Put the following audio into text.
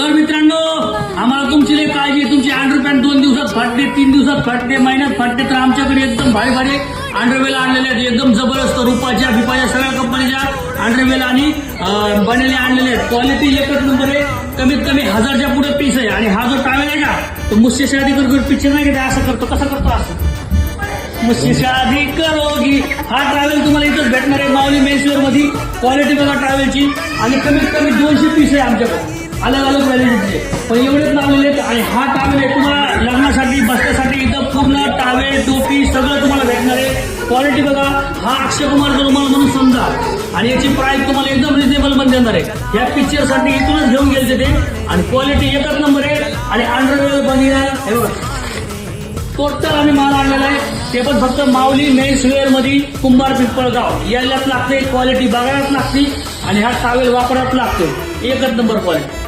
तर मित्रांनो, आम्हाला तुमची लई काळजी आहे. तुमची अंडरपॅन्ट 2 दिवसात फाटते, 3 दिवसात फाटते, महिन्यात फाटते. तर आमच्याकडे एकदम भारी भारी अंडरवेल आणलेले आहेत. एकदम जबरदस्त रुपाच्या भिपाच्या सगळ्या कंपनीच्या अंडरवेल आणि बनेले आणलेले आहेत. क्वालिटी एकच नंबर आहे. कमीत कमी 1000च्या पुढे पीस आहे. आणि हा जो टावेल आहे का, तो मुझसे शादी कर पिक्चर नाही का, असं करतो. कसं करतो असं, मुझसे शादी करोगी. हा ट्रॅव्हल तुम्हाला इथंच भेटणार आहे माऊली मेन्सवेअर मध्ये. क्वालिटी बघा ट्रॅव्हलची. आणि कमीत कमी 200 पीस आहे आमच्याकडे, अलग अलग क्वालिटीचे. पण एवढेच लावलेले आहेत. आणि हा टावेल आहे तुम्हाला लग्नासाठी बसण्यासाठी इथं पूर्ण टावेल टोपी सगळं तुम्हाला भेटणार आहे. क्वालिटी बघा. हा अक्षय कुमार रुमाल म्हणून समजा. आणि याची प्राइस तुम्हाला एकदम रिजनेबल पण देणार आहे. या पिक्चरसाठी इथूनच घेऊन गेले ते. आणि क्वालिटी एकच नंबर आहे. आणि अंडरवेअर बनियान हे बघा टोटल आम्ही माल आणलेला आहे. ते पण फक्त माऊली मेन्सवेअर मध्ये कुंभार पिंपळगाव यायलाच लागते. क्वालिटी बघायलाच लागते. आणि हा टावेल वापरायलाच लागतो. एकच नंबर क्वालिटी.